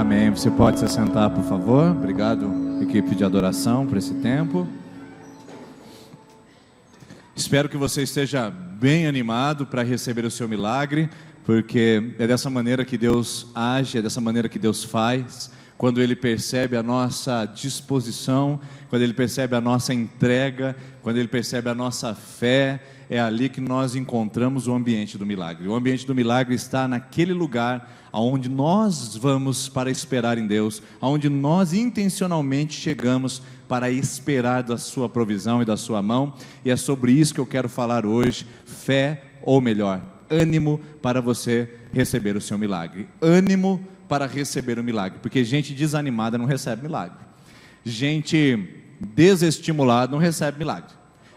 Amém. Você pode se sentar, por favor. Obrigado, equipe de adoração, por esse tempo. Espero que você esteja bem animado para receber o seu milagre, porque é dessa maneira que Deus age, é dessa maneira que Deus faz. Quando Ele percebe a nossa disposição, quando Ele percebe a nossa entrega, quando Ele percebe a nossa fé, é ali que nós encontramos o ambiente do milagre. O ambiente do milagre está naquele lugar aonde nós vamos para esperar em Deus, aonde nós intencionalmente chegamos para esperar da sua provisão e da sua mão. E é sobre isso que eu quero falar hoje. Fé, ou melhor, ânimo para você receber o seu milagre. Ânimo para receber o milagre, porque gente desanimada não recebe milagre, gente desestimulada não recebe milagre,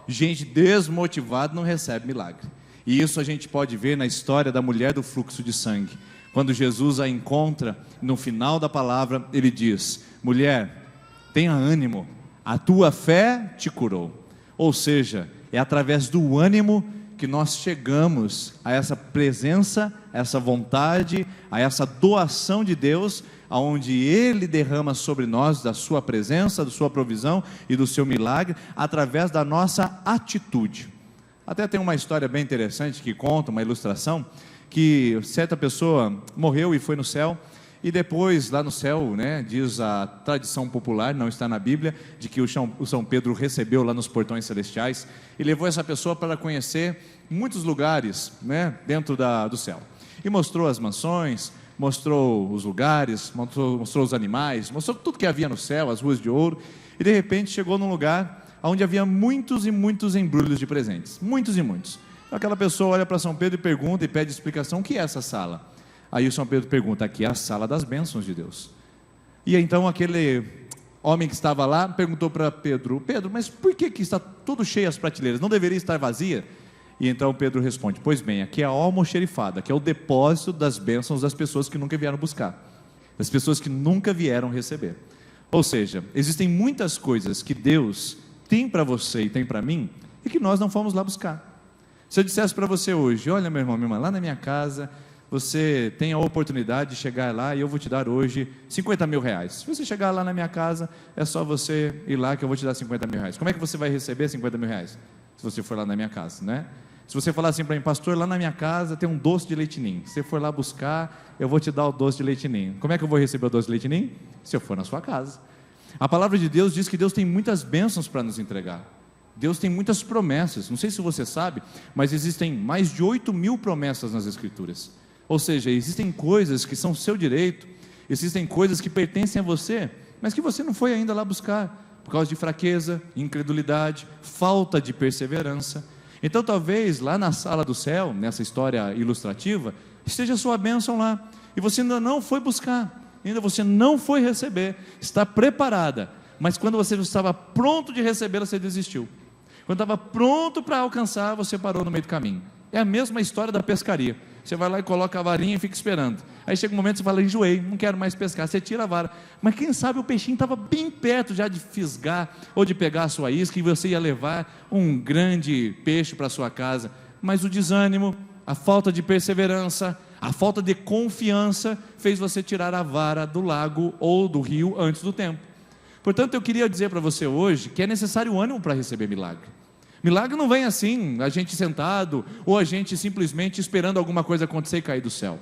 gente desmotivada não recebe milagre. E isso a gente pode ver na história da mulher do fluxo de sangue. Quando Jesus a encontra, no final da palavra, ele diz: mulher, tenha ânimo, a tua fé te curou. Ou seja, é através do ânimo que nós chegamos a essa presença, a essa vontade, a essa doação de Deus, aonde Ele derrama sobre nós da sua presença, da sua provisão e do seu milagre, através da nossa atitude. Até tem uma história bem interessante que conta, uma ilustração, que certa pessoa morreu e foi no céu, e depois lá no céu, diz a tradição popular, não está na Bíblia, de que o São Pedro recebeu lá nos portões celestiais, e levou essa pessoa para conhecer muitos lugares, dentro do céu, e mostrou as mansões, mostrou os lugares, mostrou os animais, mostrou tudo que havia no céu, as ruas de ouro, e de repente chegou num lugar onde havia muitos e muitos embrulhos de presentes, muitos e muitos. Então aquela pessoa olha para São Pedro e pergunta e pede explicação: o que é essa sala? Aí o São Pedro pergunta: aqui é a sala das bênçãos de Deus. E então aquele homem que estava lá perguntou para Pedro: Pedro, mas por que está tudo cheio as prateleiras? Não deveria estar vazia? E então Pedro responde: pois bem, aqui é a almoxerifada, que é o depósito das bênçãos das pessoas que nunca vieram buscar, das pessoas que nunca vieram receber. Ou seja, existem muitas coisas que Deus tem para você e tem para mim, e que nós não fomos lá buscar. Se eu dissesse para você hoje: olha, meu irmão, minha irmã, lá na minha casa você tem a oportunidade de chegar lá e eu vou te dar hoje 50 mil reais. Se você chegar lá na minha casa, é só você ir lá que eu vou te dar 50 mil reais. Como é que você vai receber 50 mil reais? Se você for lá na minha casa, Se você falar assim para mim: pastor, lá na minha casa tem um doce de leite ninho. Se você for lá buscar, eu vou te dar o doce de leite ninho. Como é que eu vou receber o doce de leite ninho? Se eu for na sua casa. A palavra de Deus diz que Deus tem muitas bênçãos para nos entregar. Deus tem muitas promessas. Não sei se você sabe, mas existem mais de 8.000 promessas nas Escrituras. Ou seja, existem coisas que são seu direito, existem coisas que pertencem a você, mas que você não foi ainda lá buscar, por causa de fraqueza, incredulidade, falta de perseverança. Então talvez lá na sala do céu, nessa história ilustrativa, esteja a sua bênção lá, e você ainda não foi buscar, ainda você não foi receber, está preparada, mas quando você estava pronto de recebê-la, você desistiu. Quando estava pronto para alcançar, você parou no meio do caminho. É a mesma história da pescaria. Você vai lá e coloca a varinha e fica esperando. Aí chega um momento que você fala: enjoei, não quero mais pescar. Você tira a vara, mas quem sabe o peixinho estava bem perto já de fisgar ou de pegar a sua isca, e você ia levar um grande peixe para a sua casa. Mas o desânimo, a falta de perseverança, a falta de confiança fez você tirar a vara do lago ou do rio antes do tempo. Portanto, eu queria dizer para você hoje que é necessário ânimo para receber milagre. Milagre não vem assim, a gente sentado, ou a gente simplesmente esperando alguma coisa acontecer e cair do céu.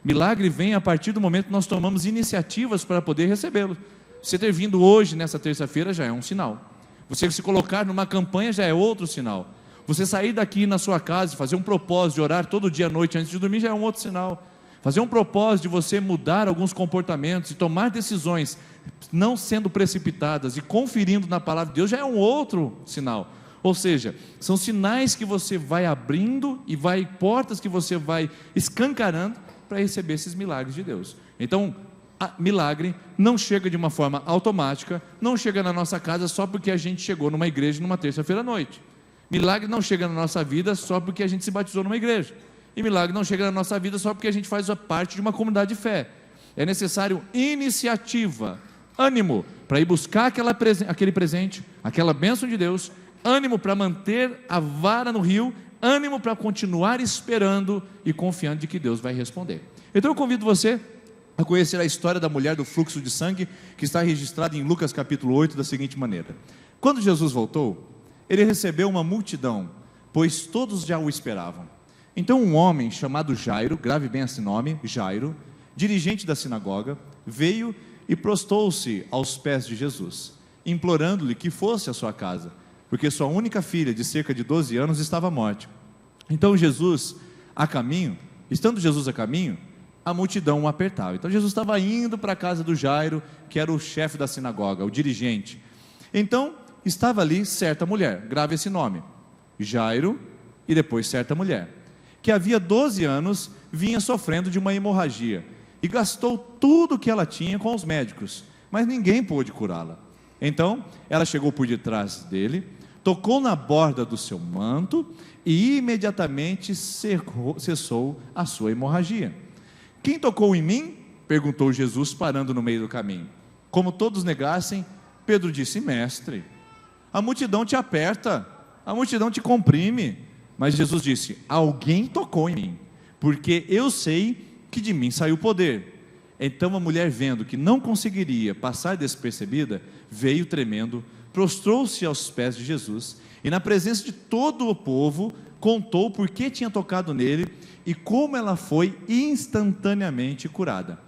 Milagre vem a partir do momento que nós tomamos iniciativas para poder recebê-lo. Você ter vindo hoje, nessa terça-feira, já é um sinal. Você se colocar numa campanha já é outro sinal. Você sair daqui na sua casa e fazer um propósito de orar todo dia à noite antes de dormir já é um outro sinal. Fazer um propósito de você mudar alguns comportamentos e tomar decisões, não sendo precipitadas e conferindo na palavra de Deus, já é um outro sinal. Ou seja, são sinais que você vai abrindo e portas que você vai escancarando para receber esses milagres de Deus. Então, milagre não chega de uma forma automática, não chega na nossa casa só porque a gente chegou numa igreja numa terça-feira à noite. Milagre não chega na nossa vida só porque a gente se batizou numa igreja. E milagre não chega na nossa vida só porque a gente faz parte de uma comunidade de fé. É necessário iniciativa, ânimo para ir buscar aquele presente, aquela bênção de Deus, ânimo para manter a vara no rio, ânimo para continuar esperando e confiando de que Deus vai responder. Então eu convido você a conhecer a história da mulher do fluxo de sangue, que está registrada em Lucas capítulo 8, da seguinte maneira: quando Jesus voltou, ele recebeu uma multidão, pois todos já o esperavam. Então um homem chamado Jairo, grave bem esse nome, Jairo, dirigente da sinagoga, veio e prostou-se aos pés de Jesus, implorando-lhe que fosse à sua casa, porque sua única filha, de cerca de 12 anos, estava morta. Então estando Jesus a caminho, a multidão o apertava. Então Jesus estava indo para a casa do Jairo, que era o chefe da sinagoga, o dirigente. Então estava ali certa mulher, grave esse nome, Jairo, e depois certa mulher, que havia 12 anos vinha sofrendo de uma hemorragia, e gastou tudo o que ela tinha com os médicos, mas ninguém pôde curá-la. Então ela chegou por detrás dele, tocou na borda do seu manto, e imediatamente cessou a sua hemorragia. Quem tocou em mim? Perguntou Jesus, parando no meio do caminho. Como todos negassem, Pedro disse: mestre, a multidão te aperta, a multidão te comprime. Mas Jesus disse: alguém tocou em mim, porque eu sei que de mim saiu poder. Então a mulher, vendo que não conseguiria passar despercebida, veio tremendo, prostrou-se aos pés de Jesus, e na presença de todo o povo, contou por que tinha tocado nele, e como ela foi instantaneamente curada.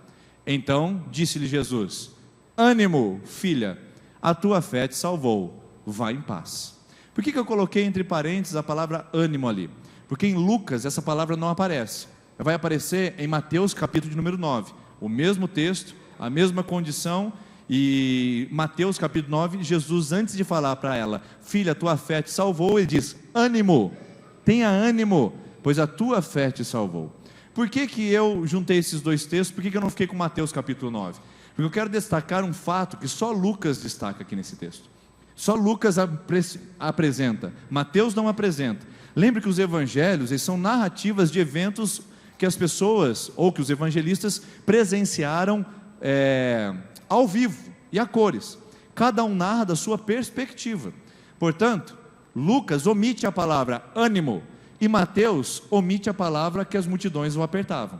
Então disse-lhe Jesus: ânimo, filha, a tua fé te salvou, vá em paz. Por que eu coloquei entre parênteses a palavra ânimo ali? Porque em Lucas essa palavra não aparece, vai aparecer em Mateus capítulo de número 9, o mesmo texto, a mesma condição. E Mateus capítulo 9, Jesus, antes de falar para ela: filha, a tua fé te salvou, ele diz: ânimo, tenha ânimo, pois a tua fé te salvou. Por que eu juntei esses dois textos? Por que eu não fiquei com Mateus capítulo 9? Porque eu quero destacar um fato que só Lucas destaca aqui nesse texto. Só Lucas apresenta, Mateus não apresenta. Lembre que os evangelhos, eles são narrativas de eventos que as pessoas, ou que os evangelistas presenciaram ao vivo e a cores. Cada um narra da sua perspectiva. Portanto, Lucas omite a palavra ânimo, e Mateus omite a palavra que as multidões o apertavam.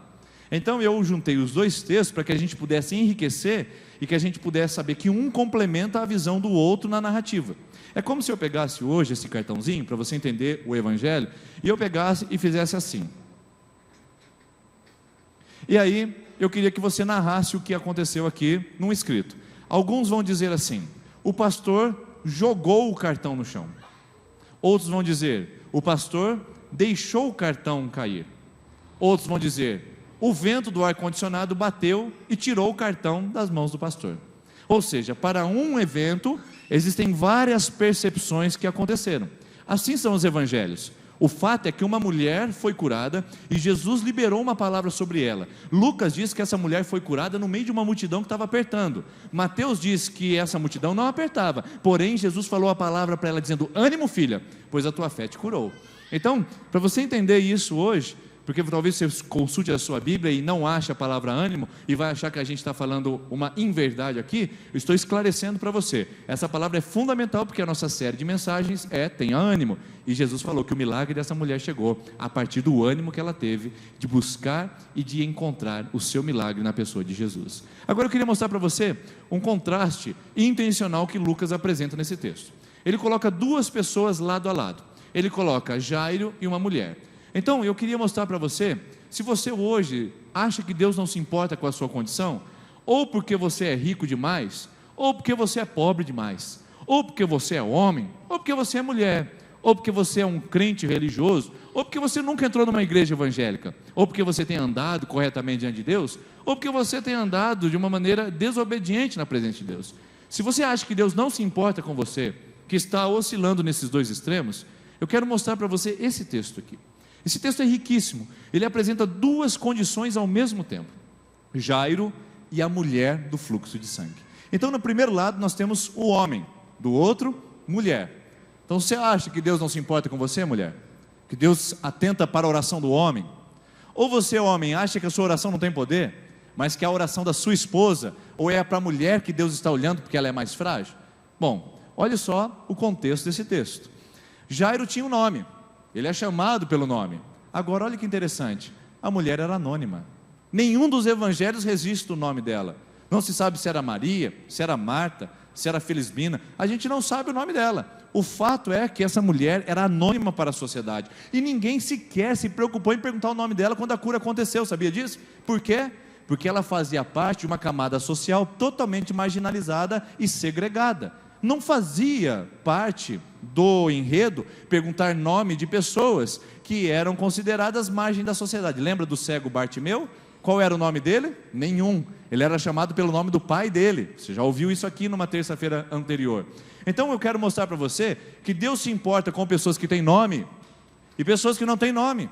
Então eu juntei os dois textos para que a gente pudesse enriquecer e que a gente pudesse saber que um complementa a visão do outro na narrativa. É como se eu pegasse hoje esse cartãozinho, para você entender o evangelho, e eu pegasse e fizesse assim. E aí eu queria que você narrasse o que aconteceu aqui num escrito. Alguns vão dizer assim: o pastor jogou o cartão no chão. Outros vão dizer: o pastor deixou o cartão cair. Outros vão dizer: o vento do ar-condicionado bateu e tirou o cartão das mãos do pastor. Ou seja, para um evento existem várias percepções que aconteceram. Assim são os evangelhos. O fato é que uma mulher foi curada e Jesus liberou uma palavra sobre ela. Lucas diz que essa mulher foi curada no meio de uma multidão que estava apertando. Mateus diz que essa multidão não apertava, porém Jesus falou a palavra para ela dizendo: ânimo, filha, pois a tua fé te curou. Então, para você entender isso hoje, porque talvez você consulte a sua Bíblia e não ache a palavra ânimo e vai achar que a gente está falando uma inverdade aqui, eu estou esclarecendo para você. Essa palavra é fundamental, porque a nossa série de mensagens tenha ânimo, e Jesus falou que o milagre dessa mulher chegou a partir do ânimo que ela teve de buscar e de encontrar o seu milagre na pessoa de Jesus. Agora eu queria mostrar para você um contraste intencional que Lucas apresenta nesse texto. Ele coloca duas pessoas lado a lado. Ele coloca Jairo e uma mulher. Então eu queria mostrar para você, se você hoje acha que Deus não se importa com a sua condição, ou porque você é rico demais, ou porque você é pobre demais, ou porque você é homem, ou porque você é mulher, ou porque você é um crente religioso, ou porque você nunca entrou numa igreja evangélica, ou porque você tem andado corretamente diante de Deus, ou porque você tem andado de uma maneira desobediente na presença de Deus. Se você acha que Deus não se importa com você, que está oscilando nesses dois extremos, eu quero mostrar para você esse texto aqui. Esse texto é riquíssimo, ele apresenta duas condições ao mesmo tempo: Jairo e a mulher do fluxo de sangue. Então no primeiro lado nós temos o homem, do outro, mulher. Então você acha que Deus não se importa com você, mulher? Que Deus atenta para a oração do homem? Ou você, homem, acha que a sua oração não tem poder, mas que a oração da sua esposa, ou é para a mulher que Deus está olhando porque ela é mais frágil? Bom, olha só o contexto desse texto. Jairo tinha um nome, ele é chamado pelo nome. Agora olha que interessante, a mulher era anônima, Nenhum dos evangelhos registra o nome dela. Não se sabe se era Maria, se era Marta, se era Felisbina. A gente não sabe o nome dela. O fato é que essa mulher era anônima para a sociedade. E ninguém sequer se preocupou em perguntar o nome dela quando a cura aconteceu. Sabia disso? Por quê? Porque ela fazia parte de uma camada social totalmente marginalizada e segregada. Não fazia parte do enredo perguntar nome de pessoas que eram consideradas margem da sociedade. Lembra do cego Bartimeu? Qual era o nome dele? Nenhum. Ele era chamado pelo nome do pai dele. Você já ouviu isso aqui numa terça-feira anterior. Então eu quero mostrar para você que Deus se importa com pessoas que têm nome e pessoas que não têm nome.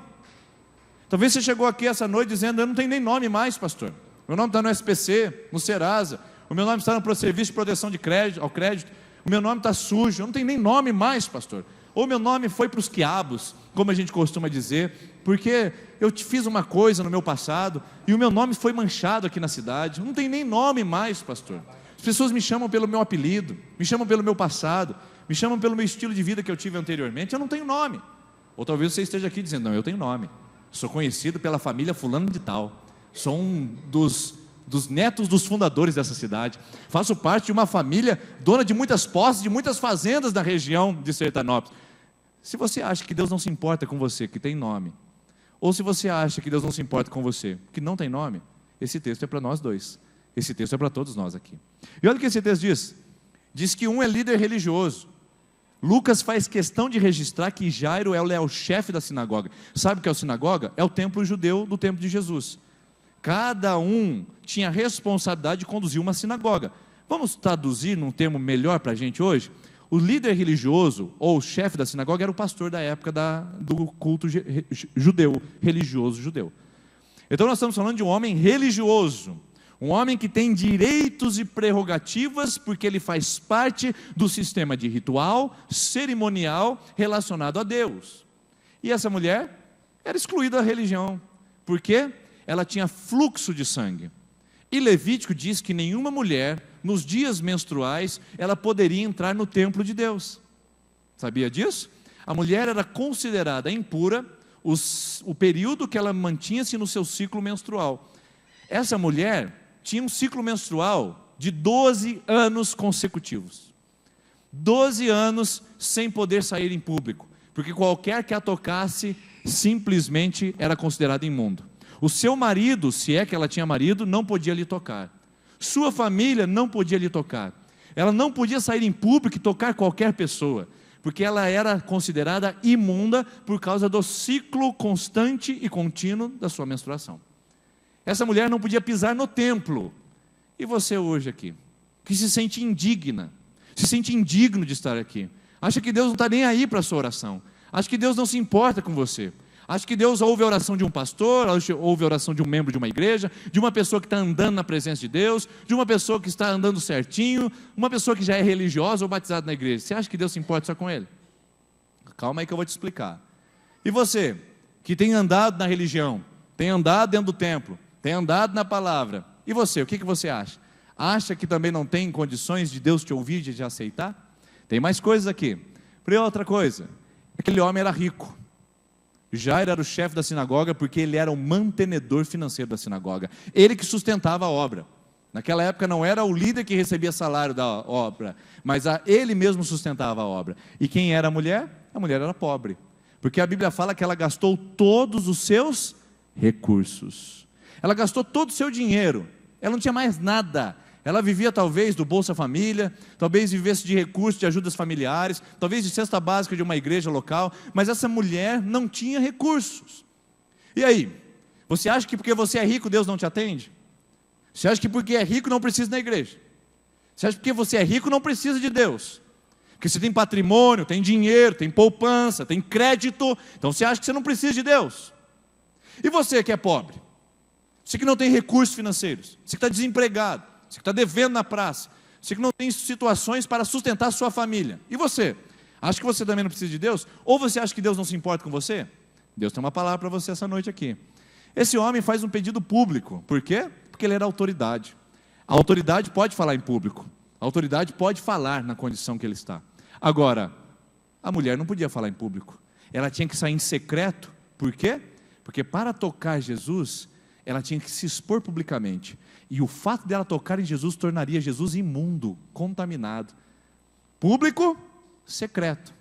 Talvez você chegou aqui essa noite dizendo: eu não tenho nem nome mais, pastor. Meu nome está no SPC, no Serasa. O meu nome está no Serviço de Proteção de Crédito, ao Crédito. O meu nome está sujo, eu não tenho nem nome mais, pastor. Ou meu nome foi para os quiabos, como a gente costuma dizer, porque eu te fiz uma coisa no meu passado e o meu nome foi manchado aqui na cidade. Eu não tenho nem nome mais, pastor. As pessoas me chamam pelo meu apelido, me chamam pelo meu passado, me chamam pelo meu estilo de vida que eu tive anteriormente. Eu não tenho nome. Ou talvez você esteja aqui dizendo: não, eu tenho nome. Sou conhecido pela família fulano de tal. Sou um dos netos dos fundadores dessa cidade. Faço parte de uma família dona de muitas posses, de muitas fazendas na região de Sertanópolis. Se você acha que Deus não se importa com você, que tem nome, ou se você acha que Deus não se importa com você, que não tem nome, esse texto é para nós dois. Esse texto é para todos nós aqui. E olha o que esse texto diz. Diz que um é líder religioso. Lucas faz questão de registrar que Jairo é o chefe da sinagoga. Sabe o que é a sinagoga? É o templo judeu do tempo de Jesus. Cada um tinha a responsabilidade de conduzir uma sinagoga. Vamos traduzir num termo melhor para a gente hoje? O líder religioso, ou o chefe da sinagoga, era o pastor da época do culto judeu, religioso judeu. Então nós estamos falando de um homem religioso, um homem que tem direitos e prerrogativas, porque ele faz parte do sistema de ritual, cerimonial, relacionado a Deus. E essa mulher era excluída da religião. Por quê? Ela tinha fluxo de sangue. E Levítico diz que nenhuma mulher, nos dias menstruais, ela poderia entrar no templo de Deus. Sabia disso? A mulher era considerada impura o período que ela mantinha-se no seu ciclo menstrual. Essa mulher tinha um ciclo menstrual de 12 anos consecutivos. 12 anos sem poder sair em público, porque qualquer que a tocasse, simplesmente era considerado imundo. O seu marido, se é que ela tinha marido, não podia lhe tocar. Sua família não podia lhe tocar. Ela não podia sair em público e tocar qualquer pessoa, porque ela era considerada imunda por causa do ciclo constante e contínuo da sua menstruação. Essa mulher não podia pisar no templo. E você hoje aqui, que se sente indigna, se sente indigno de estar aqui, acha que Deus não está nem aí para a sua oração, acha que Deus não se importa com você, acha que Deus ouve a oração de um pastor, ouve a oração de um membro de uma igreja, de uma pessoa que está andando na presença de Deus, de uma pessoa que está andando certinho, uma pessoa que já é religiosa ou batizada na igreja. Você acha que Deus se importa só com ele? Calma aí que eu vou te explicar. E você, que tem andado na religião, tem andado dentro do templo, tem andado na palavra, e você, o que você acha? Acha que também não tem condições de Deus te ouvir e de te aceitar? Tem mais coisas aqui. Por outra coisa, aquele homem era rico. Jairo era o chefe da sinagoga porque ele era o mantenedor financeiro da sinagoga. Ele que sustentava a obra. Naquela época não era o líder que recebia salário da obra, mas ele mesmo sustentava a obra. E quem era a mulher? A mulher era pobre. Porque a Bíblia fala que ela gastou todos os seus recursos. Ela gastou todo o seu dinheiro. Ela não tinha mais nada. Ela vivia talvez do Bolsa Família, talvez vivesse de recursos de ajudas familiares, talvez de cesta básica de uma igreja local, mas essa mulher não tinha recursos. E aí? Você acha que porque você é rico Deus não te atende? Você acha que porque é rico não precisa ir na igreja? Você acha que porque você é rico não precisa de Deus? Porque você tem patrimônio, tem dinheiro, tem poupança, tem crédito, então você acha que você não precisa de Deus? E você que é pobre? Você que não tem recursos financeiros? Você que está desempregado? Você que está devendo na praça, você que não tem situações para sustentar a sua família. E você? Acha que você também não precisa de Deus? Ou você acha que Deus não se importa com você? Deus tem uma palavra para você essa noite aqui. Esse homem faz um pedido público. Por quê? Porque ele era autoridade. A autoridade pode falar em público. A autoridade pode falar na condição que ele está. Agora, a mulher não podia falar em público. Ela tinha que sair em secreto. Por quê? Porque para tocar Jesus, ela tinha que se expor publicamente, e o fato dela tocar em Jesus tornaria Jesus imundo, contaminado. Público, secreto.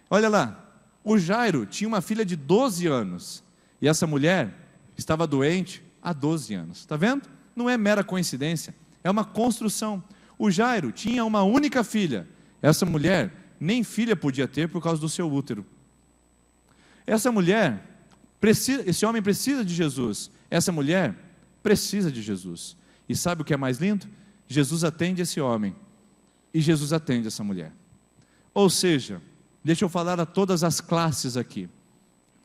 Olha lá, o Jairo tinha uma filha de 12 anos, e essa mulher estava doente há 12 anos, está vendo? Não é mera coincidência, é uma construção. O Jairo tinha uma única filha, essa mulher nem filha podia ter por causa do seu útero. Essa mulher precisa, esse homem precisa de Jesus, essa mulher precisa de Jesus. E sabe o que é mais lindo? Jesus atende esse homem e Jesus atende essa mulher. Ou seja, deixa eu falar a todas as classes aqui,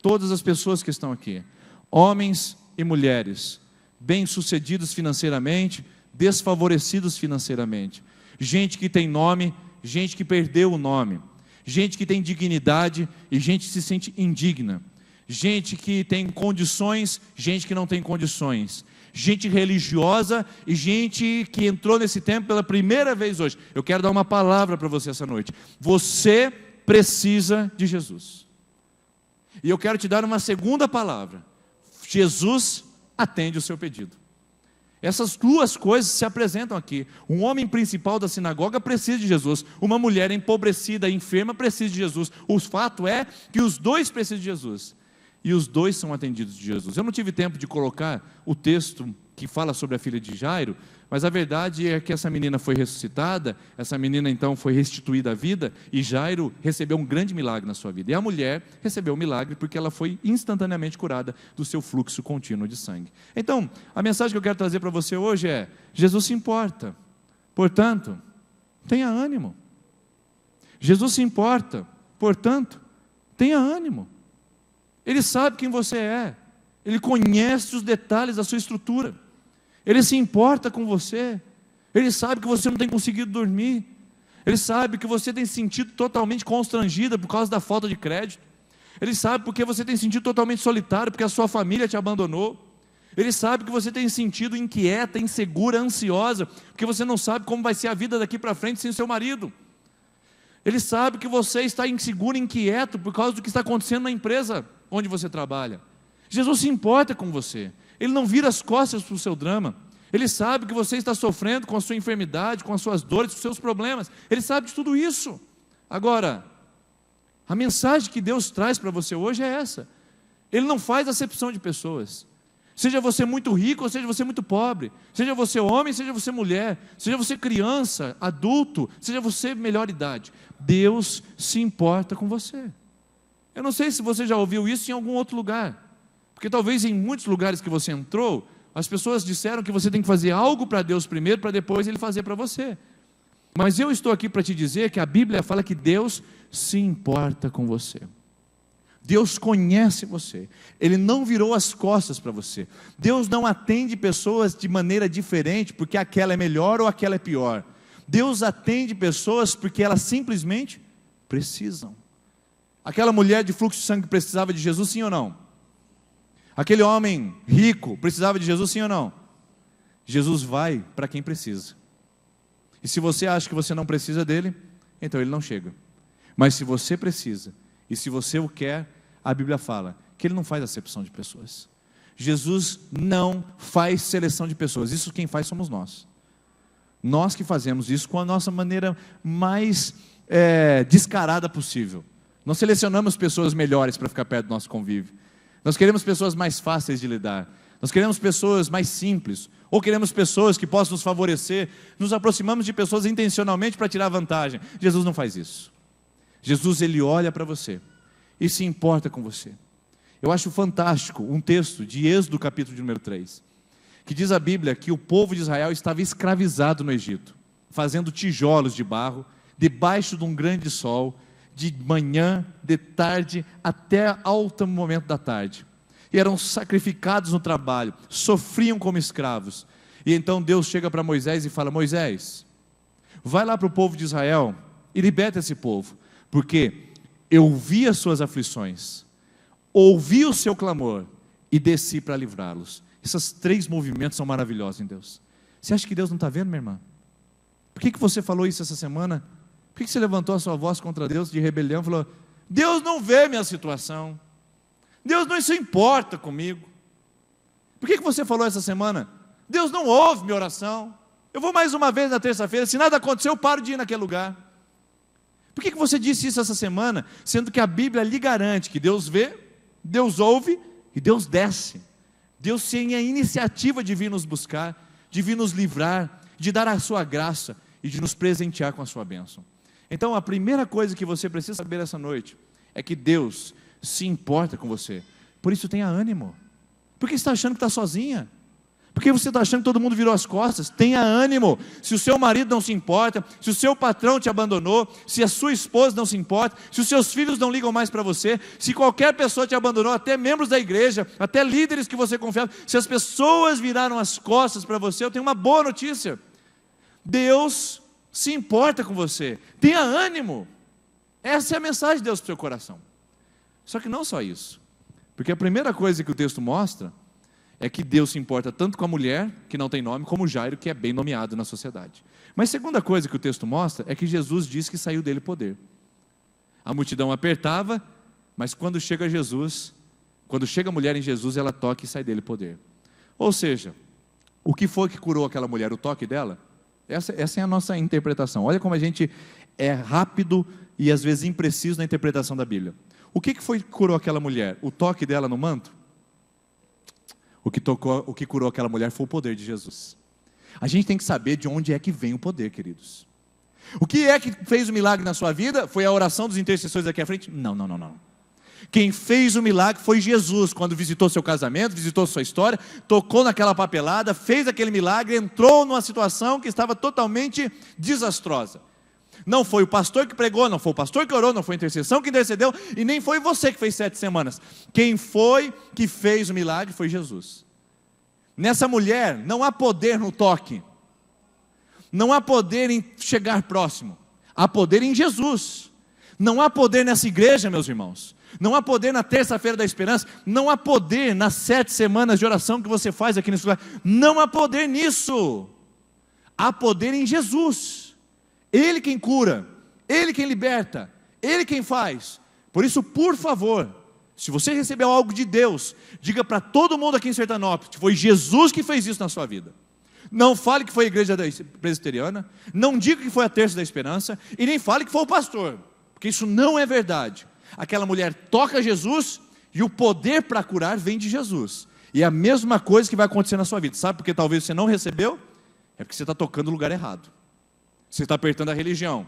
todas as pessoas que estão aqui, homens e mulheres, bem-sucedidos financeiramente, desfavorecidos financeiramente, gente que tem nome, gente que perdeu o nome, gente que tem dignidade e gente que se sente indigna, gente que tem condições, gente que não tem condições, gente religiosa e gente que entrou nesse tempo pela primeira vez hoje. Eu quero dar uma palavra para você essa noite. Você precisa de Jesus. E eu quero te dar uma segunda palavra. Jesus atende o seu pedido. Essas duas coisas se apresentam aqui. Um homem principal da sinagoga precisa de Jesus. Uma mulher empobrecida, enferma, precisa de Jesus. O fato é que os dois precisam de Jesus. E os dois são atendidos de Jesus. Eu não tive tempo de colocar o texto que fala sobre a filha de Jairo, mas a verdade é que essa menina foi ressuscitada, essa menina então foi restituída à vida, e Jairo recebeu um grande milagre na sua vida. E a mulher recebeu o milagre porque ela foi instantaneamente curada do seu fluxo contínuo de sangue. Então, a mensagem que eu quero trazer para você hoje é: Jesus se importa, portanto, tenha ânimo. Jesus se importa, portanto, tenha ânimo. Ele sabe quem você é, Ele conhece os detalhes da sua estrutura, Ele se importa com você, Ele sabe que você não tem conseguido dormir, Ele sabe que você tem se sentido totalmente constrangida por causa da falta de crédito, Ele sabe porque você tem se sentido totalmente solitário, porque a sua família te abandonou, Ele sabe que você tem se sentido inquieta, insegura, ansiosa, porque você não sabe como vai ser a vida daqui para frente sem o seu marido. Ele sabe que você está inseguro, inquieto por causa do que está acontecendo na empresa onde você trabalha. Jesus se importa com você. Ele não vira as costas para o seu drama. Ele sabe que você está sofrendo com a sua enfermidade, com as suas dores, com os seus problemas. Ele sabe de tudo isso. Agora, a mensagem que Deus traz para você hoje é essa. Ele não faz acepção de pessoas. Seja você muito rico ou seja você muito pobre, seja você homem, seja você mulher, seja você criança, adulto, seja você melhor idade, Deus se importa com você. Eu não sei se você já ouviu isso em algum outro lugar, porque talvez em muitos lugares que você entrou, as pessoas disseram que você tem que fazer algo para Deus primeiro, para depois Ele fazer para você. Mas eu estou aqui para te dizer que a Bíblia fala que Deus se importa com você. Deus conhece você, Ele não virou as costas para você. Deus não atende pessoas de maneira diferente porque aquela é melhor ou aquela é pior. Deus atende pessoas porque elas simplesmente precisam. Aquela mulher de fluxo de sangue precisava de Jesus, sim ou não? Aquele homem rico precisava de Jesus, sim ou não? Jesus vai para quem precisa. E se você acha que você não precisa dele, então Ele não chega. Mas se você precisa, e se você o quer, a Bíblia fala que Ele não faz acepção de pessoas. Jesus não faz seleção de pessoas. Isso quem faz somos nós. Nós que fazemos isso com a nossa maneira mais descarada possível. Nós selecionamos pessoas melhores para ficar perto do nosso convívio. Nós queremos pessoas mais fáceis de lidar. Nós queremos pessoas mais simples. Ou queremos pessoas que possam nos favorecer. Nos aproximamos de pessoas intencionalmente para tirar vantagem. Jesus não faz isso. Jesus, Ele olha para você e se importa com você. Eu acho fantástico um texto de Êxodo capítulo de número 3, que diz a Bíblia que o povo de Israel estava escravizado no Egito, fazendo tijolos de barro, debaixo de um grande sol, de manhã, de tarde, até alto momento da tarde, e eram sacrificados no trabalho, sofriam como escravos. E então Deus chega para Moisés e fala: Moisés, vai lá para o povo de Israel e liberta esse povo, porque eu vi as suas aflições, ouvi o seu clamor e desci para livrá-los. Esses 3 movimentos são maravilhosos em Deus. Você acha que Deus não está vendo, minha irmã? Por que você falou isso essa semana? Por que você levantou a sua voz contra Deus de rebelião e falou: Deus não vê minha situação, Deus não se importa comigo? Por que você falou essa semana? Deus não ouve minha oração. Eu vou mais uma vez na terça-feira, se nada acontecer, eu paro de ir naquele lugar. Por que você disse isso essa semana, sendo que a Bíblia lhe garante que Deus vê, Deus ouve e Deus desce? Deus tem a iniciativa de vir nos buscar, de vir nos livrar, de dar a sua graça e de nos presentear com a sua bênção. Então a primeira coisa que você precisa saber essa noite é que Deus se importa com você. Por isso tenha ânimo. Por que você está achando que está sozinha? Por que você está achando que todo mundo virou as costas? Tenha ânimo. Se o seu marido não se importa, se o seu patrão te abandonou, se a sua esposa não se importa, se os seus filhos não ligam mais para você, se qualquer pessoa te abandonou, até membros da igreja, até líderes que você confiava, se as pessoas viraram as costas para você, eu tenho uma boa notícia. Deus se importa com você. Tenha ânimo. Essa é a mensagem de Deus para o seu coração. Só que não só isso. Porque a primeira coisa que o texto mostra é que Deus se importa tanto com a mulher, que não tem nome, como Jairo, que é bem nomeado na sociedade. Mas a segunda coisa que o texto mostra é que Jesus diz que saiu dele poder. A multidão apertava, mas quando chega Jesus, quando chega a mulher em Jesus, ela toca e sai dele poder. Ou seja, o que foi que curou aquela mulher? O toque dela? Essa é a nossa interpretação. Olha como a gente é rápido e às vezes impreciso na interpretação da Bíblia. O que foi que curou aquela mulher? O toque dela no manto? O que curou aquela mulher foi o poder de Jesus. A gente tem que saber de onde é que vem o poder, queridos. O que é que fez o milagre na sua vida? Foi a oração dos intercessores aqui à frente? Não. Quem fez o milagre foi Jesus, quando visitou seu casamento, visitou sua história, tocou naquela papelada, fez aquele milagre, entrou numa situação que estava totalmente desastrosa. Não foi o pastor que pregou, não foi o pastor que orou, não foi a intercessão que intercedeu, e nem foi você que fez 7 semanas. Quem foi que fez o milagre foi Jesus. Nessa mulher não há poder no toque, não há poder em chegar próximo, há poder em Jesus. Não há poder nessa igreja, meus irmãos, não há poder na terça-feira da esperança, não há poder nas 7 semanas de oração que você faz aqui nesse lugar, não há poder nisso. Há poder em Jesus. Ele quem cura, Ele quem liberta, Ele quem faz. Por isso, por favor, se você recebeu algo de Deus, diga para todo mundo aqui em Sertanópolis que foi Jesus que fez isso na sua vida. Não fale que foi a igreja presbiteriana, não diga que foi a terça da esperança, e nem fale que foi o pastor, porque isso não é verdade. Aquela mulher toca Jesus, e o poder para curar vem de Jesus. E é a mesma coisa que vai acontecer na sua vida. Sabe por que talvez você não recebeu? É porque você está tocando no lugar errado. Você está apertando a religião.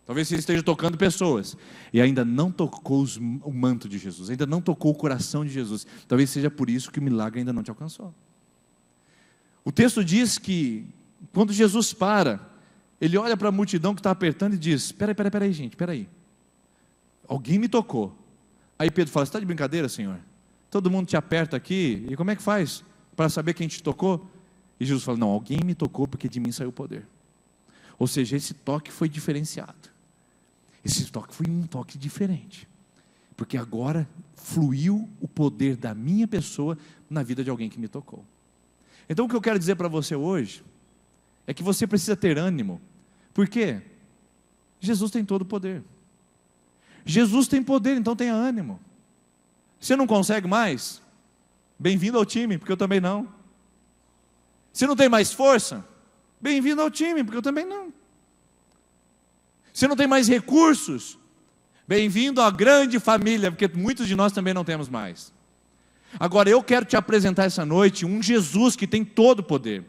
Talvez você esteja tocando pessoas e ainda não tocou o manto de Jesus, ainda não tocou o coração de Jesus. Talvez seja por isso que o milagre ainda não te alcançou. O texto diz que quando Jesus para, ele olha para a multidão que está apertando e diz: espera aí gente, espera aí. Alguém me tocou. Aí Pedro fala: você está de brincadeira, Senhor? Todo mundo te aperta aqui, e como é que faz para saber quem te tocou? E Jesus fala: não, alguém me tocou porque de mim saiu o poder. Ou seja, esse toque foi diferenciado. Esse toque foi um toque diferente. Porque agora fluiu o poder da minha pessoa na vida de alguém que me tocou. Então o que eu quero dizer para você hoje é que você precisa ter ânimo. Por quê? Jesus tem todo o poder. Jesus tem poder, então tenha ânimo. Você não consegue mais? Bem-vindo ao time, porque eu também não. Você não tem mais força? Bem-vindo ao time, porque eu também não. Você não tem mais recursos? Bem-vindo à grande família, porque muitos de nós também não temos mais. Agora eu quero te apresentar essa noite um Jesus que tem todo o poder,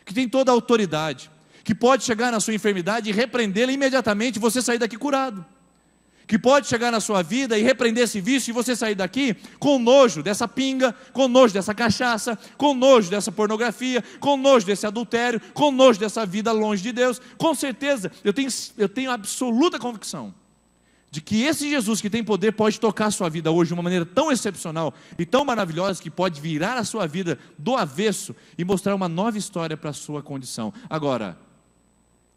que tem toda a autoridade, que pode chegar na sua enfermidade e repreendê-la imediatamente e você sair daqui curado. Que pode chegar na sua vida e repreender esse vício e você sair daqui com nojo dessa pinga, com nojo dessa cachaça, com nojo dessa pornografia, com nojo desse adultério, com nojo dessa vida longe de Deus. Com certeza, eu tenho absoluta convicção de que esse Jesus que tem poder pode tocar a sua vida hoje de uma maneira tão excepcional e tão maravilhosa que pode virar a sua vida do avesso e mostrar uma nova história para a sua condição. Agora,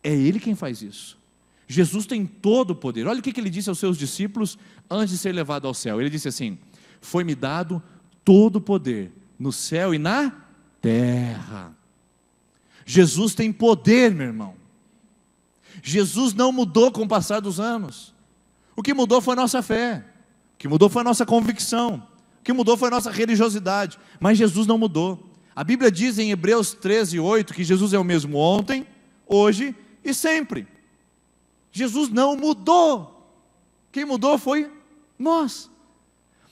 é Ele quem faz isso. Jesus tem todo o poder. Olha o que ele disse aos seus discípulos antes de ser levado ao céu. Ele disse assim: foi-me dado todo o poder no céu e na terra. Jesus tem poder, meu irmão. Jesus não mudou com o passar dos anos. O que mudou foi a nossa fé. O que mudou foi a nossa convicção. que mudou foi a nossa religiosidade, mas Jesus não mudou. A Bíblia diz em Hebreus 13:8 que Jesus é o mesmo ontem, hoje e sempre. Jesus não mudou. Quem mudou foi nós.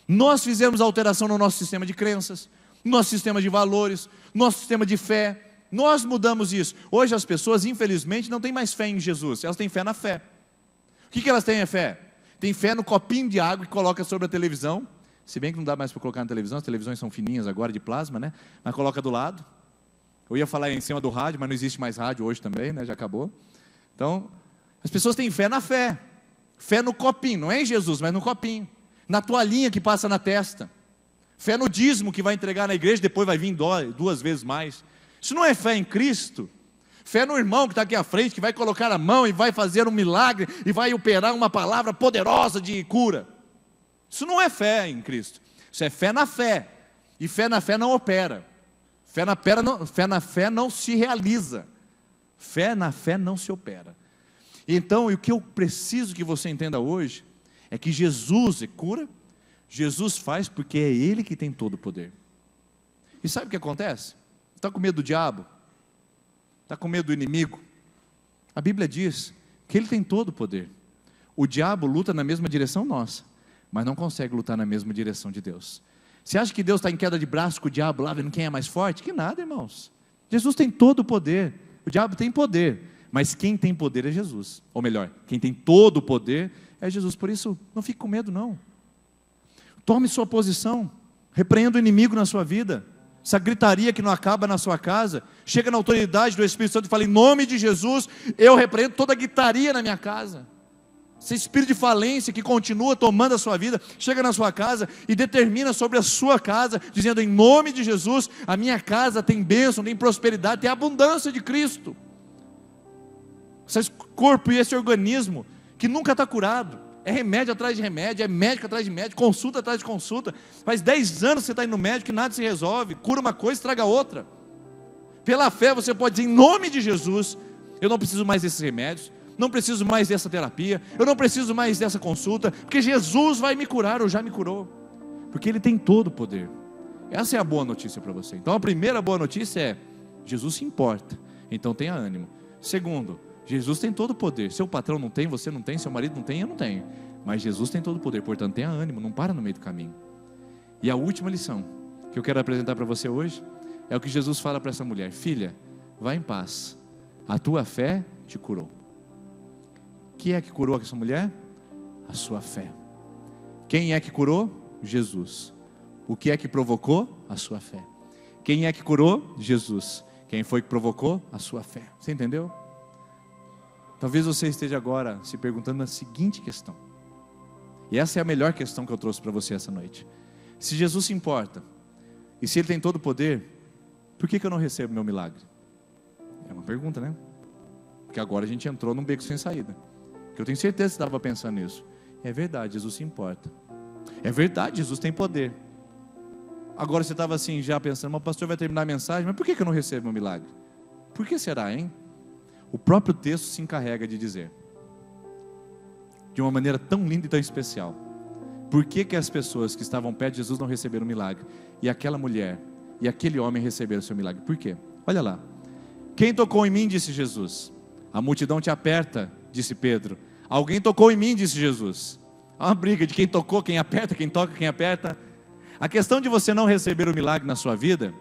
Nós fizemos alteração no nosso sistema de crenças, no nosso sistema de valores, no nosso sistema de fé. Nós mudamos isso. Hoje as pessoas, infelizmente, não têm mais fé em Jesus, elas têm fé na fé. O que elas têm fé? Tem fé no copinho de água que coloca sobre a televisão. Se bem que não dá mais para colocar na televisão, as televisões são fininhas agora, de plasma, né? Mas coloca do lado. Eu ia falar em cima do rádio, mas não existe mais rádio hoje também, né? Já acabou. Então, as pessoas têm fé na fé. Fé no copinho, não é em Jesus, mas no copinho. Na toalhinha que passa na testa. Fé no dízimo que vai entregar na igreja, depois vai vir 2 vezes mais. Isso não é fé em Cristo. Fé no irmão que está aqui à frente, que vai colocar a mão e vai fazer um milagre, e vai operar uma palavra poderosa de cura. Isso não é fé em Cristo, isso é fé na fé, e fé na fé não opera, fé na fé não se realiza, fé na fé não se opera. Então, o que eu preciso que você entenda hoje, é que Jesus cura, Jesus faz porque é Ele que tem todo o poder. E sabe o que acontece? Está com medo do diabo? Está com medo do inimigo? A Bíblia diz que Ele tem todo o poder. O diabo luta na mesma direção nossa, mas não consegue lutar na mesma direção de Deus. Você acha que Deus está em queda de braço com o diabo lá, vendo quem é mais forte? Que nada, irmãos. Jesus tem todo o poder. O diabo tem poder, mas quem tem poder é Jesus. Ou melhor, quem tem todo o poder é Jesus. Por isso, não fique com medo não. Tome sua posição. Repreenda o inimigo na sua vida. Essa gritaria que não acaba na sua casa, chega na autoridade do Espírito Santo e fala: em nome de Jesus, eu repreendo toda a gritaria na minha casa. Esse espírito de falência que continua tomando a sua vida, chega na sua casa e determina sobre a sua casa, dizendo: em nome de Jesus, a minha casa tem bênção, tem prosperidade, tem abundância de Cristo. Esse corpo e esse organismo que nunca está curado, é remédio atrás de remédio, é médico atrás de médico, consulta atrás de consulta. Faz 10 anos que você está indo no médico e nada se resolve, cura uma coisa, estraga outra. Pela fé você pode dizer: em nome de Jesus, eu não preciso mais desses remédios, não preciso mais dessa terapia, eu não preciso mais dessa consulta, porque Jesus vai me curar, ou já me curou, porque Ele tem todo o poder. Essa é a boa notícia para você. Então a primeira boa notícia é: Jesus se importa, então tenha ânimo. Segundo, Jesus tem todo o poder. Seu patrão não tem, você não tem, seu marido não tem, eu não tenho, mas Jesus tem todo o poder, portanto tenha ânimo, não para no meio do caminho. E a última lição que eu quero apresentar para você hoje é o que Jesus fala para essa mulher: filha, vá em paz, a tua fé te curou. Quem é que curou essa mulher? A sua fé. Quem é que curou? Jesus. O que é que provocou? A sua fé. Quem é que curou? Jesus. Quem foi que provocou? A sua fé. Você entendeu? Talvez você esteja agora se perguntando a seguinte questão, e essa é a melhor questão que eu trouxe para você essa noite: se Jesus se importa, e se Ele tem todo o poder, por que eu não recebo meu milagre? É uma pergunta, né? Porque agora a gente entrou num beco sem saída, que eu tenho certeza que você estava pensando nisso. É verdade, Jesus se importa. É verdade, Jesus tem poder. Agora você estava assim já pensando: mas o pastor vai terminar a mensagem, mas por que eu não recebo meu milagre? Por que será, hein? O próprio texto se encarrega de dizer, de uma maneira tão linda e tão especial, por que as pessoas que estavam perto de Jesus não receberam o milagre, e aquela mulher e aquele homem receberam o seu milagre. Por quê? Olha lá: quem tocou em mim, disse Jesus. A multidão te aperta, disse Pedro. Alguém tocou em mim, disse Jesus. Há uma briga de quem tocou, quem aperta, quem toca, quem aperta. A questão de você não receber o milagre na sua vida,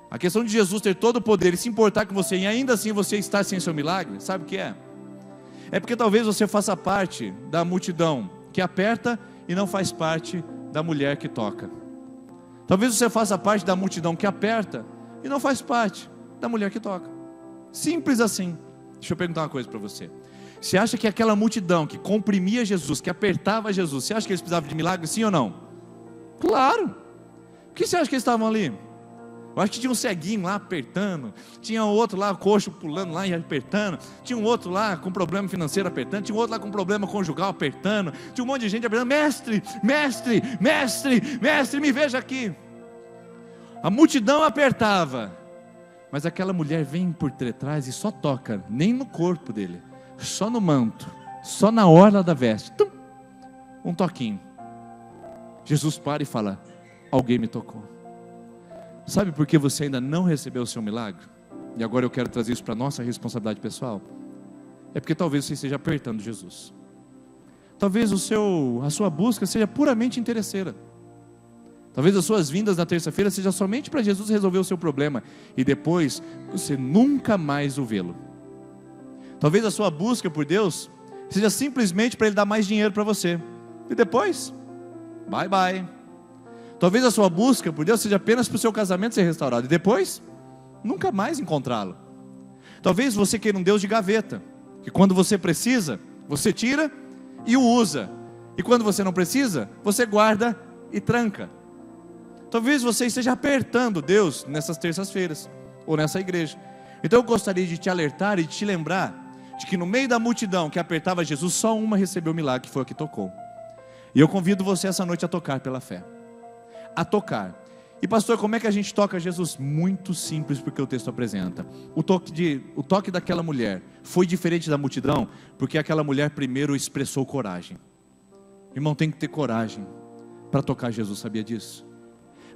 a questão de Jesus ter todo o poder e se importar com você, e ainda assim você estar sem seu milagre, sabe o que é? É porque talvez você faça parte da multidão que aperta e não faz parte da mulher que toca. Talvez você faça parte da multidão que aperta e não faz parte da mulher que toca. Simples assim. Deixa eu perguntar uma coisa para você. Você acha que aquela multidão que comprimia Jesus, que apertava Jesus, você acha que eles precisavam de milagre, sim ou não? Claro. Por que você acha que eles estavam ali? Eu acho que tinha um ceguinho lá apertando, tinha outro lá, coxo pulando lá e apertando, tinha um outro lá com problema financeiro apertando, tinha um outro lá com problema conjugal apertando, tinha um monte de gente apertando: mestre, mestre, mestre, mestre, me veja aqui. A multidão apertava, mas aquela mulher vem por trás e só toca, nem no corpo dele, só no manto, só na orla da veste, um toquinho. Jesus para e fala: alguém me tocou. Sabe por que você ainda não recebeu o seu milagre? E agora eu quero trazer isso para a nossa responsabilidade pessoal. É porque talvez você esteja apertando Jesus. Talvez a sua busca seja puramente interesseira. Talvez as suas vindas na terça-feira seja somente para Jesus resolver o seu problema e depois você nunca mais o vê-lo. Talvez a sua busca por Deus seja simplesmente para Ele dar mais dinheiro para você e depois, bye bye. Talvez a sua busca por Deus seja apenas para o seu casamento ser restaurado e depois, nunca mais encontrá-lo. Talvez você queira um Deus de gaveta, que quando você precisa, você tira e o usa, e quando você não precisa, você guarda e tranca. Talvez você esteja apertando Deus nessas terças-feiras, ou nessa igreja. Então eu gostaria de te alertar e de te lembrar, de que no meio da multidão que apertava Jesus, só uma recebeu o milagre, que foi a que tocou. E eu convido você essa noite a tocar pela fé. A tocar. E pastor, como é que a gente toca Jesus? Muito simples, porque o texto apresenta. O toque daquela mulher foi diferente da multidão, porque aquela mulher primeiro expressou coragem. Irmão, tem que ter coragem para tocar Jesus, sabia disso?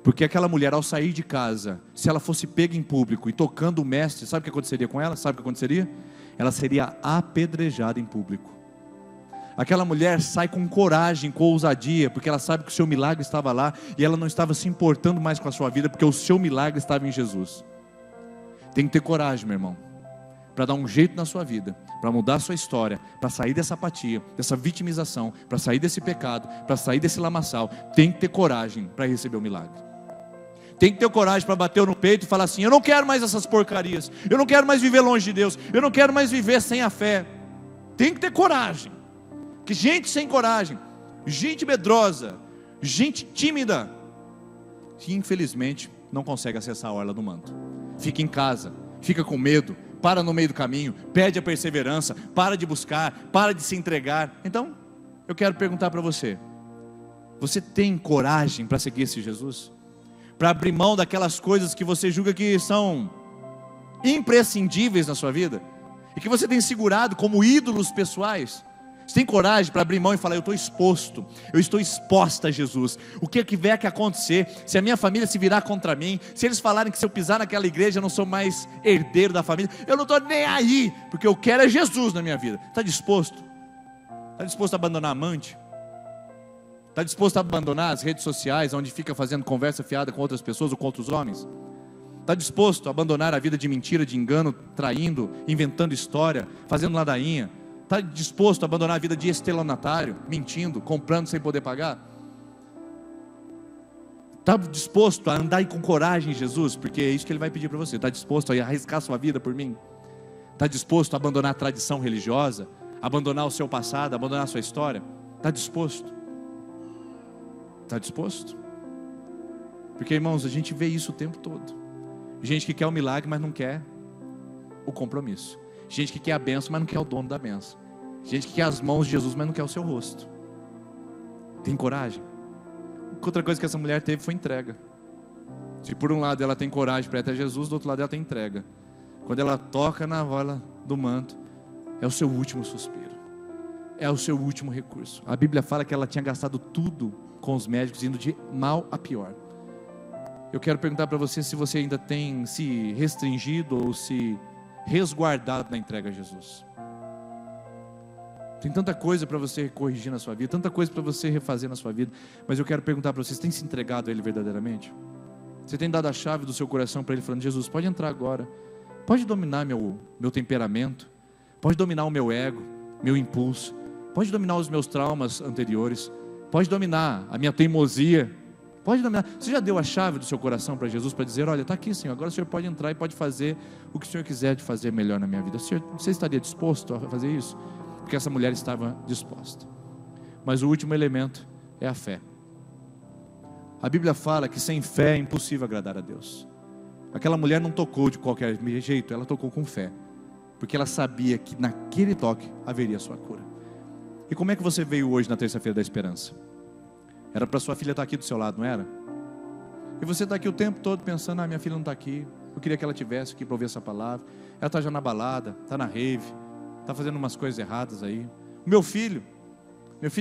Porque aquela mulher, ao sair de casa, se ela fosse pega em público e tocando o mestre, sabe o que aconteceria com ela? Sabe o que aconteceria? Ela seria apedrejada em público. Aquela mulher sai com coragem, com ousadia, porque ela sabe que o seu milagre estava lá, e ela não estava se importando mais com a sua vida, porque o seu milagre estava em Jesus. Tem que ter coragem, meu irmão, para dar um jeito na sua vida, para mudar a sua história, para sair dessa apatia, dessa vitimização, para sair desse pecado, para sair desse lamaçal. Tem que ter coragem para receber o milagre. Tem que ter coragem para bater no peito e falar assim: eu não quero mais essas porcarias, eu não quero mais viver longe de Deus, eu não quero mais viver sem a fé. Tem que ter coragem. Que gente sem coragem, gente medrosa, gente tímida, que infelizmente não consegue acessar a orla do manto. Fica em casa, fica com medo, para no meio do caminho, perde a perseverança, para de buscar, para de se entregar. Então, eu quero perguntar para você: você tem coragem para seguir esse Jesus? Para abrir mão daquelas coisas que você julga que são imprescindíveis na sua vida, e que você tem segurado como ídolos pessoais? Você tem coragem para abrir mão e falar: eu estou exposta a Jesus, o que vier que acontecer, se a minha família se virar contra mim, se eles falarem que se eu pisar naquela igreja eu não sou mais herdeiro da família, eu não estou nem aí, porque eu quero é Jesus na minha vida. Está disposto? Está disposto a abandonar a amante? Está disposto a abandonar as redes sociais, onde fica fazendo conversa fiada com outras pessoas ou com outros homens? Está disposto a abandonar a vida de mentira, de engano, traindo, inventando história, fazendo ladainha? Está disposto a abandonar a vida de estelionatário, mentindo, comprando sem poder pagar? Está disposto a andar com coragem em Jesus? Porque é isso que Ele vai pedir para você. Está disposto a arriscar sua vida por mim? Está disposto a abandonar a tradição religiosa, abandonar o seu passado, abandonar a sua história? Está disposto? Está disposto? Porque, irmãos, a gente vê isso o tempo todo. Gente que quer o milagre, mas não quer o compromisso. Gente que quer a bênção, mas não quer o dono da bênção. Gente que quer as mãos de Jesus, mas não quer o seu rosto. Tem coragem? Outra coisa que essa mulher teve foi entrega. Se por um lado ela tem coragem para ir até Jesus, do outro lado ela tem entrega. Quando ela toca na orla do manto, é o seu último suspiro, é o seu último recurso. A Bíblia fala que ela tinha gastado tudo com os médicos, indo de mal a pior. Eu quero perguntar para você se você ainda tem se restringido ou se resguardado na entrega a Jesus. Tem tanta coisa para você corrigir na sua vida, tanta coisa para você refazer na sua vida, mas eu quero perguntar para você: você tem se entregado a Ele verdadeiramente? Você tem dado a chave do seu coração para Ele, falando: Jesus, pode entrar agora, pode dominar meu temperamento, pode dominar o meu ego, meu impulso, pode dominar os meus traumas anteriores, pode dominar a minha teimosia, pode dominar. Você já deu a chave do seu coração para Jesus, para dizer: olha, está aqui, Senhor, agora o Senhor pode entrar e pode fazer o que o Senhor quiser de fazer melhor na minha vida. Você estaria disposto a fazer isso? Porque essa mulher estava disposta. Mas o último elemento é a fé. A Bíblia fala que sem fé é impossível agradar a Deus. Aquela mulher não tocou de qualquer jeito, ela tocou com fé, porque ela sabia que naquele toque haveria a sua cura. E como é que você veio hoje na terça-feira da esperança? Era para sua filha estar aqui do seu lado, não era? E você está aqui o tempo todo pensando: minha filha não está aqui, eu queria que ela estivesse aqui para ouvir essa palavra. Ela está já na balada, está na rave, está fazendo umas coisas erradas aí. Meu filho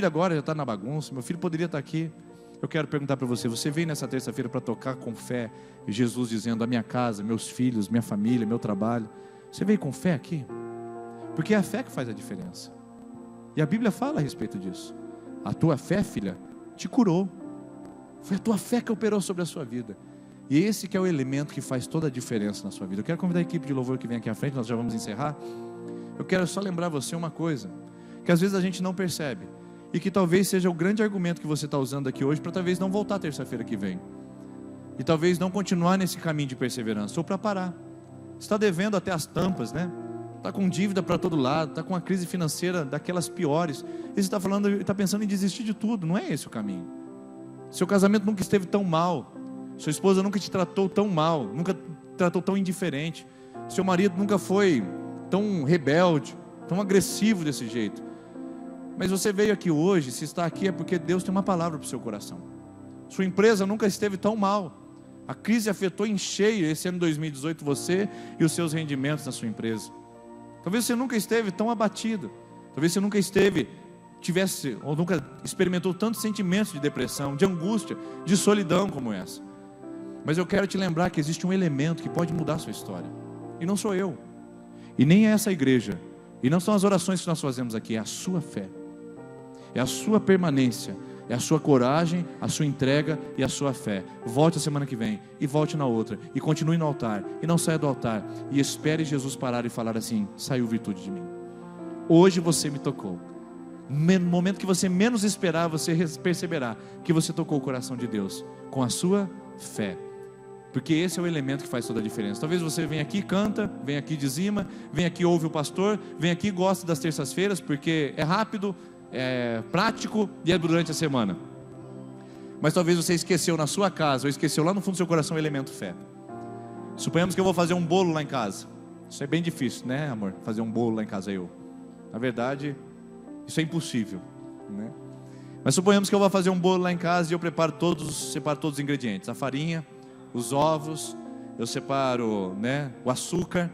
agora já está na bagunça, meu filho poderia estar aqui. Eu quero perguntar para você, você veio nessa terça-feira para tocar com fé, Jesus dizendo, a minha casa, meus filhos, minha família, meu trabalho, você veio com fé aqui? Porque é a fé que faz a diferença, e a Bíblia fala a respeito disso. A tua fé, filha, te curou, foi a tua fé que operou sobre a sua vida, e esse que é o elemento que faz toda a diferença na sua vida. Eu quero convidar a equipe de louvor que vem aqui à frente, nós já vamos encerrar. Eu quero só lembrar você uma coisa, que às vezes a gente não percebe, e que talvez seja o grande argumento que você está usando aqui hoje, para talvez não voltar terça-feira que vem, e talvez não continuar nesse caminho de perseverança, ou para parar. Você está devendo até as tampas, né? Está com dívida para todo lado, está com uma crise financeira daquelas piores, e você está pensando em desistir de tudo. Não é esse o caminho. Seu casamento nunca esteve tão mal, sua esposa nunca te tratou tão mal, nunca te tratou tão indiferente, seu marido nunca foi tão rebelde, tão agressivo desse jeito. Mas você veio aqui hoje, se está aqui é porque Deus tem uma palavra para o seu coração. Sua empresa nunca esteve tão mal, a crise afetou em cheio esse ano 2018 você e os seus rendimentos na sua empresa. Talvez você nunca esteve tão abatido, talvez você nunca tivesse ou nunca experimentou tantos sentimentos de depressão, de angústia, de solidão como essa. Mas eu quero te lembrar que existe um elemento que pode mudar a sua história, e não sou eu, e nem é essa igreja, e não são as orações que nós fazemos aqui, é a sua fé, é a sua permanência, é a sua coragem, a sua entrega e a sua fé. Volte a semana que vem, e volte na outra, e continue no altar, e não saia do altar, e espere Jesus parar e falar assim: saiu virtude de mim. Hoje você me tocou. No momento que você menos esperar, você perceberá que você tocou o coração de Deus, com a sua fé. Porque esse é o elemento que faz toda a diferença. Talvez você venha aqui, canta, venha aqui, dizima, venha aqui, ouve o pastor, venha aqui, gosta das terças-feiras, porque é rápido, é prático e é durante a semana. Mas talvez você esqueceu na sua casa, ou esqueceu lá no fundo do seu coração o elemento fé. Suponhamos que eu vou fazer um bolo lá em casa. Isso é bem difícil, né, amor? Fazer um bolo lá em casa Na verdade, isso é impossível, né? Mas suponhamos que eu vou fazer um bolo lá em casa e eu separo todos os ingredientes: a farinha, os ovos, eu separo, né, o açúcar,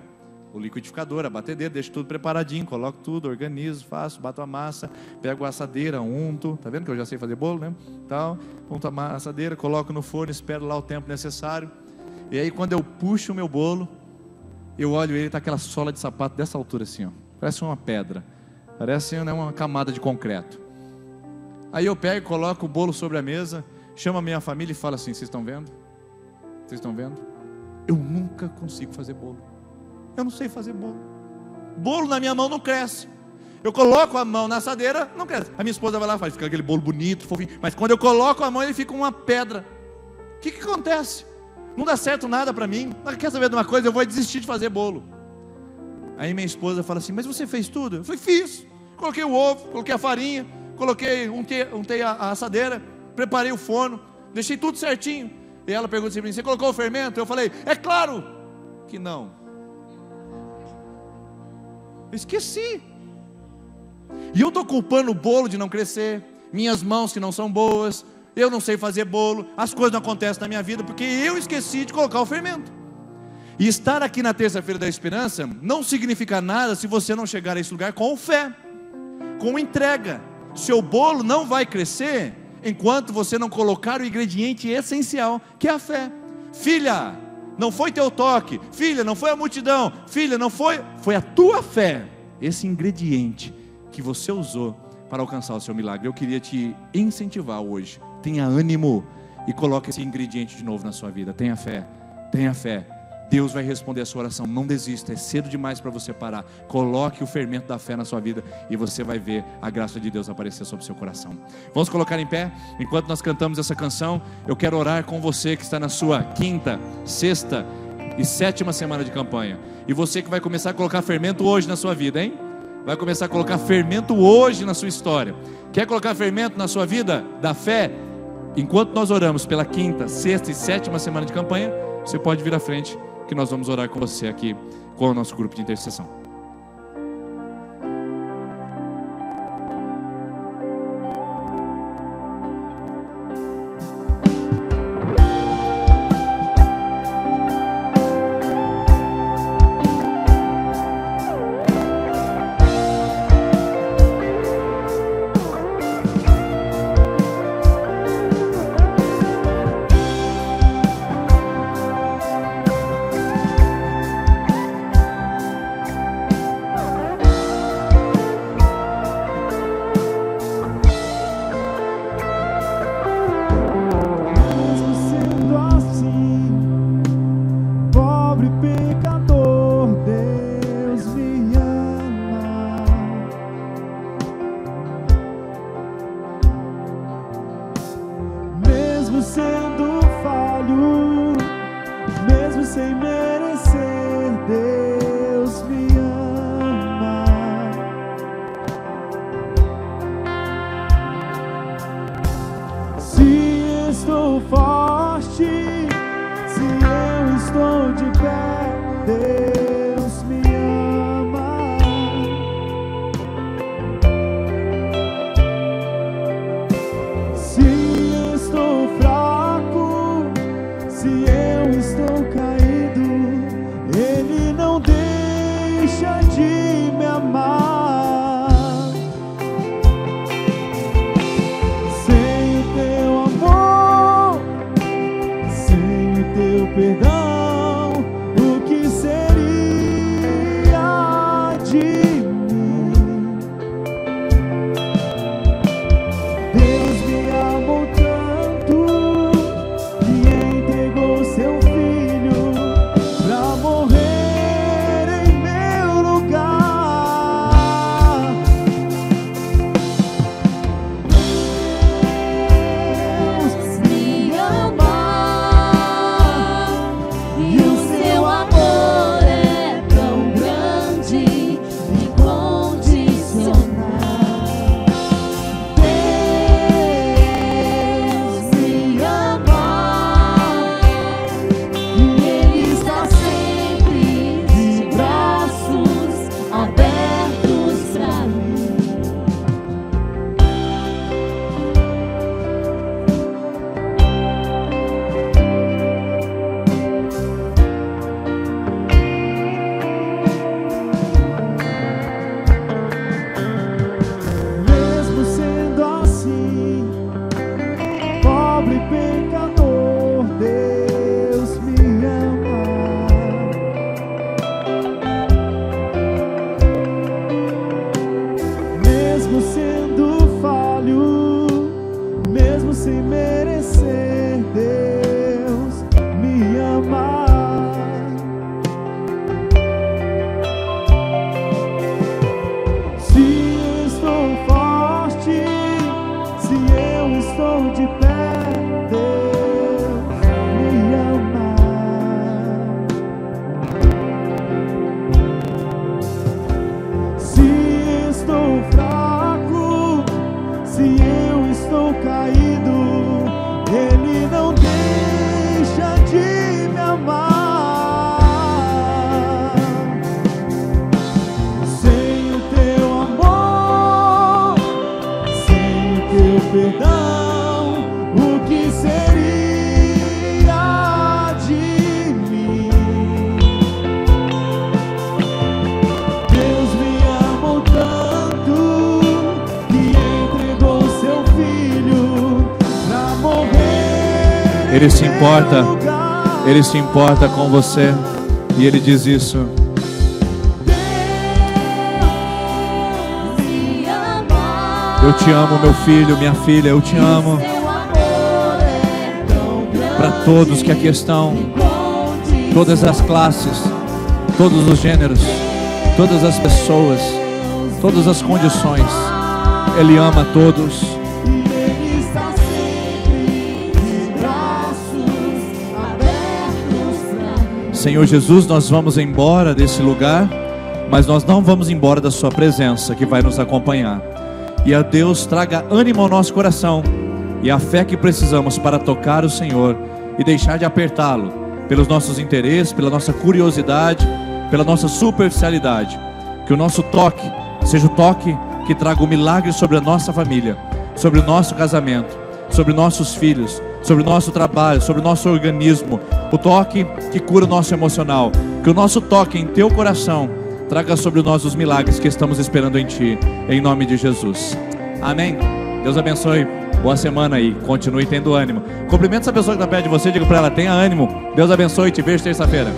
o liquidificador, a batedeira, deixo tudo preparadinho, coloco tudo, organizo, faço, bato a massa, pego a assadeira, unto, tá vendo que eu já sei fazer bolo, né? Então, unto a assadeira, coloco no forno, espero lá o tempo necessário. E aí quando eu puxo o meu bolo, eu olho ele, tá aquela sola de sapato dessa altura assim, ó, parece uma pedra, parece, né, uma camada de concreto. Aí eu pego, coloco o bolo sobre a mesa, chamo a minha família e falo assim: vocês estão vendo? Vocês estão vendo? Eu nunca consigo fazer bolo. Eu não sei fazer bolo. Bolo na minha mão não cresce. Eu coloco a mão na assadeira, não cresce. A minha esposa vai lá e faz, fica aquele bolo bonito, fofinho. Mas quando eu coloco a mão, ele fica uma pedra. O que acontece? Não dá certo nada para mim. Mas quer saber de uma coisa? Eu vou desistir de fazer bolo. Aí minha esposa fala assim: mas você fez tudo? Eu falei: fiz. Coloquei o ovo, coloquei a farinha, untei a assadeira, preparei o forno, deixei tudo certinho. E ela pergunta assim: você colocou o fermento? Eu falei: é claro que não. Eu esqueci. E eu estou culpando o bolo de não crescer, minhas mãos que não são boas, eu não sei fazer bolo, as coisas não acontecem na minha vida porque eu esqueci de colocar o fermento. E estar aqui na terça-feira da esperança não significa nada se você não chegar a esse lugar com fé, com entrega. Seu bolo não vai crescer enquanto você não colocar o ingrediente essencial, que é a fé. Filha, não foi teu toque. Filha, não foi a multidão. Filha, não foi a tua fé, esse ingrediente que você usou para alcançar o seu milagre. Eu queria te incentivar hoje: tenha ânimo e coloque esse ingrediente de novo na sua vida. Tenha fé, tenha fé. Deus vai responder a sua oração. Não desista, é cedo demais para você parar. Coloque o fermento da fé na sua vida e você vai ver a graça de Deus aparecer sobre o seu coração. Vamos colocar em pé? Enquanto nós cantamos essa canção, eu quero orar com você que está na sua 5ª, 6ª e 7ª semana de campanha. E você que vai começar a colocar fermento hoje na sua vida, hein? Vai começar a colocar fermento hoje na sua história. Quer colocar fermento na sua vida da fé? Enquanto nós oramos pela 5ª, 6ª e 7ª semana de campanha, você pode vir à frente, que nós vamos orar com você aqui, com o nosso grupo de intercessão. merecer, Deus me ama. Se estou forte, se eu estou de pé, Deus me ama. Se estou fraco, se eu estou caído, Ele não deixa de me amar. Sem o teu amor, sem o teu perdão, o que seria de mim? Deus me amou tanto que entregou seu filho pra morrer em meu lugar. Deus me ama e o seu amor é tão grande, incondicional. Deus me ama e Ele está sempre de braços abertos pra mim. Mesmo sendo assim, pobre pecador, Deus me ama. Mesmo sendo falho, mesmo sem merecer, Deus me ama. Se estou forte, se eu estou de pé, Deus me ama. Se estou fraco, se eu estou caído, Ele não deixa de me amar. Sem o teu amor, sem o teu perdão, o que seria de mim? Deus me amou tanto que entregou seu filho pra morrer. Ele se em meu importa. lugar. Ele se importa com você e Ele diz isso. Deus me ama. Eu te amo, meu filho, minha filha, eu te amo. Seu amor é tão grande, Para todos que aqui estão, todas as classes, todos os gêneros, todas as pessoas, todas as condições, Ele ama a todos. e Ele está sempre de braços abertos pra mim. Senhor Jesus, nós vamos embora desse lugar, mas nós não vamos embora da sua presença que vai nos acompanhar. E a Deus traga ânimo ao nosso coração e a fé que precisamos para tocar o Senhor e deixar de apertá-lo pelos nossos interesses, pela nossa curiosidade, pela nossa superficialidade. Que o nosso toque seja o toque que traga o milagre sobre a nossa família, sobre o nosso casamento, sobre nossos filhos, sobre o nosso trabalho, sobre o nosso organismo. O toque que cura o nosso emocional. Que o nosso toque em teu coração traga sobre nós os milagres que estamos esperando em ti, em nome de Jesus. Amém. Deus abençoe. Boa semana aí. Continue tendo ânimo. Cumprimente essa pessoa que está perto de você. Diga para ela: tenha ânimo. Deus abençoe. Te vejo terça-feira.